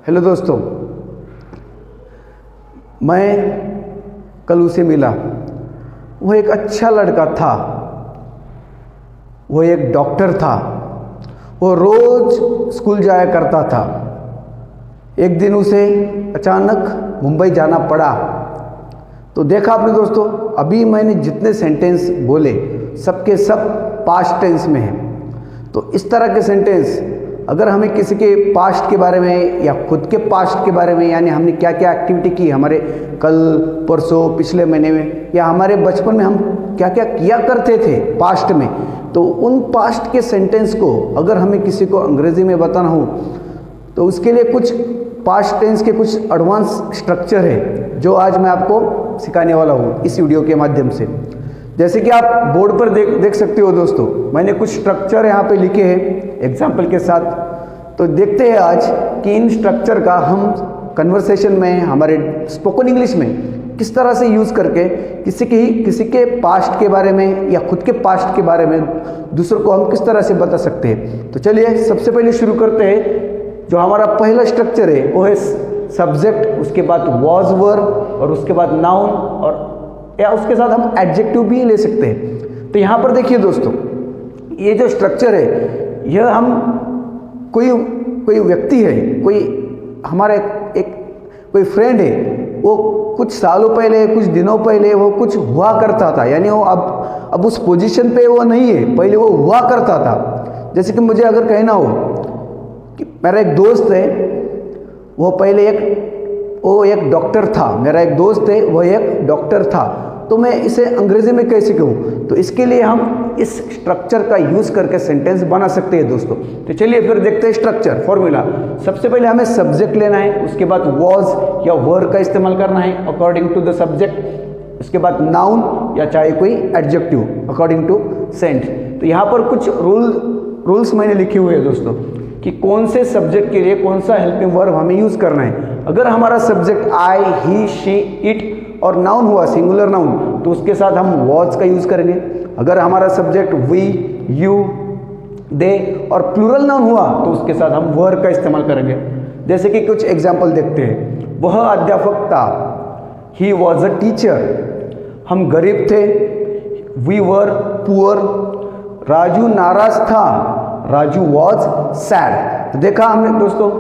Hello दोस्तों, मैं कल उसे मिला। वो एक अच्छा लड़का था, वो एक डॉक्टर था, वो रोज स्कूल जाया करता था। एक दिन उसे अचानक मुंबई जाना पड़ा। तो देखा आपने दोस्तों, अभी मैंने जितने सेंटेंस बोले सबके सब पास्ट टेंस में हैं। तो इस तरह के सेंटेंस अगर हमें किसी के पास्ट के बारे में या खुद के पास्ट के बारे में, यानी हमने क्या क्या एक्टिविटी की हमारे कल परसों पिछले महीने में, या हमारे बचपन में हम क्या क्या किया करते थे पास्ट में, तो उन पास्ट के सेंटेंस को अगर हमें किसी को अंग्रेजी में बताना हो तो उसके लिए कुछ पास्ट टेंस के कुछ एडवांस स्ट्रक्चर है जो आज मैं आपको सिखाने वाला हूँ इस वीडियो के माध्यम से। जैसे कि आप बोर्ड पर देख सकते हो दोस्तों, मैंने कुछ स्ट्रक्चर यहाँ पे लिखे हैं एग्जाम्पल के साथ। तो देखते हैं आज कि इन स्ट्रक्चर का हम कन्वर्सेशन में, हमारे स्पोकन इंग्लिश में किस तरह से यूज़ करके किसी के पास्ट के बारे में या खुद के पास्ट के बारे में दूसरों को हम किस तरह से बता सकते हैं। तो चलिए सबसे पहले शुरू करते हैं। जो हमारा पहला स्ट्रक्चर है वो है सब्जेक्ट, उसके बाद वॉज वर, और उसके बाद नाउन, और या उसके साथ हम एडजेक्टिव भी ले सकते हैं। तो यहाँ पर देखिए दोस्तों, ये जो स्ट्रक्चर है यह हम कोई व्यक्ति है, कोई हमारा एक कोई फ्रेंड है, वो कुछ सालों पहले, कुछ दिनों पहले वो कुछ हुआ करता था, यानी वो अब उस पोजीशन पे वो नहीं है, पहले वो हुआ करता था। जैसे कि मुझे अगर कहना हो कि मेरा एक दोस्त है, वो पहले एक डॉक्टर था, मेरा एक दोस्त है वो एक डॉक्टर था, तो मैं इसे अंग्रेजी में कैसे कहूँ? तो इसके लिए हम इस स्ट्रक्चर का यूज़ करके सेंटेंस बना सकते हैं दोस्तों। तो चलिए फिर देखते हैं स्ट्रक्चर फॉर्मूला। सबसे पहले हमें सब्जेक्ट लेना है, उसके बाद वॉज या वर का इस्तेमाल करना है अकॉर्डिंग टू द सब्जेक्ट, उसके बाद नाउन या चाहे कोई एडजेक्टिव अकॉर्डिंग टू सेंट। तो यहाँ पर कुछ रूल्स मैंने लिखे हुए हैं दोस्तों कि कौन से सब्जेक्ट के लिए कौन सा हेल्पिंग वर्ब हमें यूज़ करना है। अगर हमारा subject I, he, she, it और नाउन हुआ, सिंगुलर नाउन, तो उसके साथ हम वॉज का यूज़ करेंगे। अगर हमारा सब्जेक्ट वी, यू, दे और प्लूरल नाउन हुआ तो उसके साथ हम वर का इस्तेमाल करेंगे। जैसे कि कुछ एग्जाम्पल देखते हैं। वह अध्यापक था, ही वॉज अ टीचर। हम गरीब थे, वी वर पुअर। राजू नाराज था, राजू वॉज सैड। तो देखा हमने दोस्तों,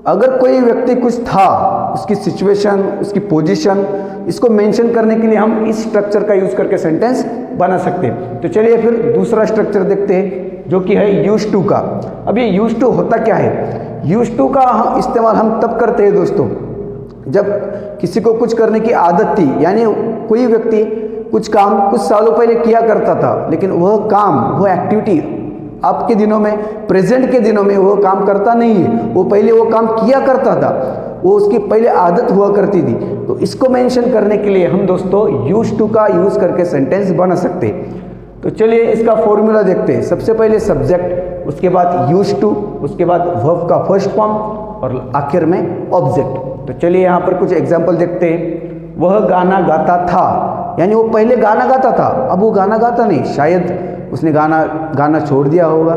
अगर कोई व्यक्ति कुछ था, उसकी सिचुएशन, उसकी पोजीशन, इसको मेंशन करने के लिए हम इस स्ट्रक्चर का यूज करके सेंटेंस बना सकते हैं। तो चलिए फिर दूसरा स्ट्रक्चर देखते हैं जो कि है यूज टू का। अब ये यूज टू होता क्या है? यूज टू का इस्तेमाल हम तब करते हैं दोस्तों जब किसी को कुछ करने की आदत थी, यानी कोई व्यक्ति कुछ काम कुछ सालों पहले किया करता था, लेकिन वह काम, वह एक्टिविटी आपके दिनों में, प्रेजेंट के दिनों में वो काम करता नहीं है। वो पहले वो काम किया करता था, वो उसकी पहले आदत हुआ करती थी। तो इसको मेंशन करने के लिए हम दोस्तों यूज टू का यूज करके सेंटेंस बना सकते हैं। तो चलिए इसका फॉर्मूला देखते हैं। सबसे पहले सब्जेक्ट, उसके बाद यूज टू, उसके बाद वर्ब का फर्स्ट फॉर्म और आखिर में ऑब्जेक्ट। तो चलिए यहाँ पर कुछ एग्जाम्पल देखते हैं। वह गाना गाता था, यानी वो पहले गाना गाता था, अब वो गाना गाता नहीं। शायद उसने गाना छोड़ दिया होगा,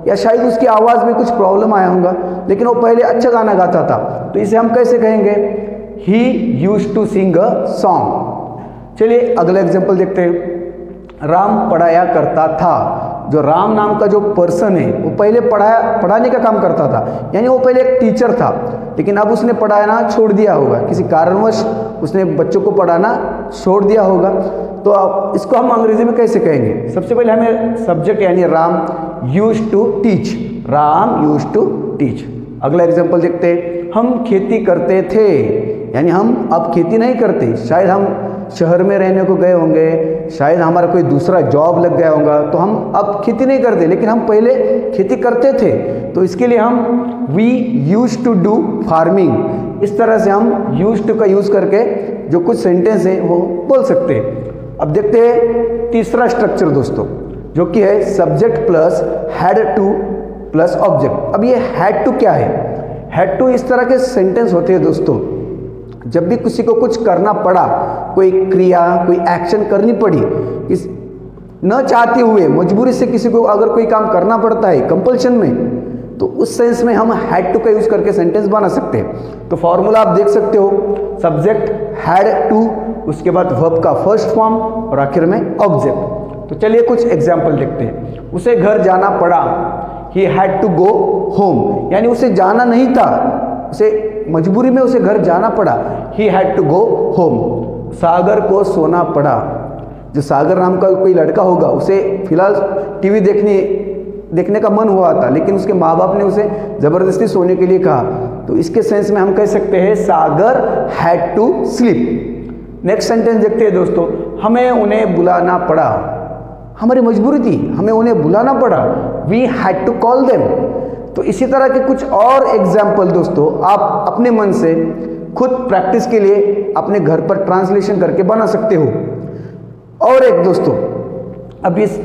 या शायद उसकी आवाज़ में कुछ प्रॉब्लम आया होगा, लेकिन वो पहले अच्छा गाना गाता था। तो इसे हम कैसे कहेंगे? He used to sing a song. चलिए अगला एग्जाम्पल देखते हैं। राम पढ़ाया करता था। जो राम नाम का जो पर्सन है वो पहले पढ़ाने का काम करता था, यानी वो पहले एक टीचर था, लेकिन अब उसने पढ़ाना छोड़ दिया होगा, किसी कारणवश उसने बच्चों को पढ़ाना छोड़ दिया होगा। तो अब इसको हम अंग्रेजी में कैसे कहेंगे? सबसे पहले हमें सब्जेक्ट यानी Ram used to teach, Ram used to teach. अगला एग्जांपल देखते हैं। हम खेती करते थे, यानी हम अब खेती नहीं करते, शायद हम शहर में रहने को गए होंगे, शायद हमारा कोई दूसरा जॉब लग गया होगा, तो हम अब खेती नहीं करते, लेकिन हम पहले खेती करते थे। तो इसके लिए हम we used to do farming. इस तरह से हम यूज्ड टू का यूज़ करके जो कुछ सेंटेंस है वो बोल सकते हैं। अब देखते हैं तीसरा स्ट्रक्चर दोस्तों, जो कि है subject plus had two plus object. अब ये हैड टू क्या है? हैड टू इस तरह के सेंटेंस होते हैं दोस्तों, जब भी किसी को कुछ करना पड़ा, कोई क्रिया, कोई एक्शन करनी पड़ी, न चाहते हुए मजबूरी से किसी को अगर कोई काम करना पड़ता है कंपल्शन में, तो उस सेंस में हम हैड टू का यूज करके सेंटेंस बना सकते हैं। तो फॉर्मूला आप देख सकते हो, सब्जेक्ट हैड टू, उसके बाद वर्ब का फर्स्ट फॉर्म और आखिर में ऑब्जेक्ट। तो चलिए कुछ एग्जाम्पल देखते हैं। उसे घर जाना पड़ा, he had to go home, यानी उसे जाना नहीं था, उसे मजबूरी में उसे घर जाना पड़ा, he had to go home. Sagar को सोना पड़ा, जो सागर नाम का कोई लड़का होगा, उसे फिलहाल टीवी देखने का मन हुआ था, लेकिन उसके माँ बाप ने उसे ज़बरदस्ती सोने के लिए कहा। तो इसके सेंस में हम कह सकते हैं Sagar had to sleep. Next sentence देखते हैं दोस्तों, हमें उन्हें बुलाना पड़ा, हमारी मजबूरी थी, हमें उन्हें बुलाना पड़ा, we had to call them. तो इसी तरह के कुछ और एग्जाम्पल दोस्तों आप अपने मन से खुद प्रैक्टिस के लिए अपने घर पर ट्रांसलेशन करके बना सकते हो। और एक दोस्तों, अब इस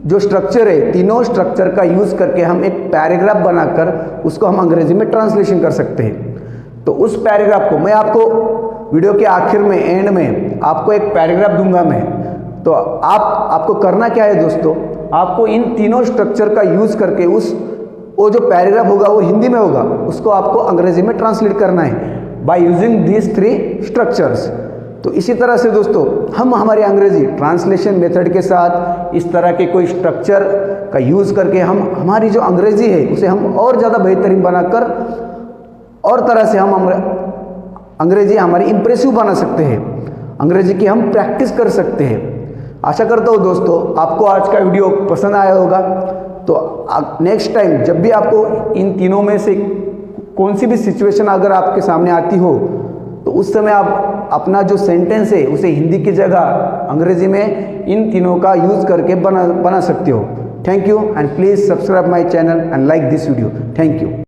जो स्ट्रक्चर है, तीनों स्ट्रक्चर का यूज करके हम एक पैराग्राफ बनाकर उसको हम अंग्रेजी में ट्रांसलेशन कर सकते हैं। तो उस पैराग्राफ को मैं आपको वीडियो के आखिर में, एंड में आपको एक पैराग्राफ दूंगा मैं। तो आपको करना क्या है दोस्तों, आपको इन तीनों स्ट्रक्चर का यूज करके वो जो पैराग्राफ होगा वो हिंदी में होगा, उसको आपको अंग्रेजी में ट्रांसलेट करना है बाय यूजिंग दीज 3 स्ट्रक्चर्स। तो इसी तरह से दोस्तों हम हमारी अंग्रेजी ट्रांसलेशन मेथड के साथ इस तरह के कोई स्ट्रक्चर का यूज़ करके हम हमारी जो अंग्रेजी है उसे हम और ज़्यादा बेहतरीन बनाकर और तरह से हम अंग्रेजी हमारी इम्प्रेसिव बना सकते हैं, अंग्रेजी की हम प्रैक्टिस कर सकते हैं। आशा करता हूँ दोस्तों आपको आज का वीडियो पसंद आया होगा। तो नेक्स्ट टाइम जब भी आपको इन तीनों में से कौन सी भी सिचुएशन अगर आपके सामने आती हो, तो उस समय आप अपना जो सेंटेंस है उसे हिंदी की जगह अंग्रेजी में इन तीनों का यूज़ करके बना सकते हो। Thank you and please subscribe my channel and like this video. Thank you.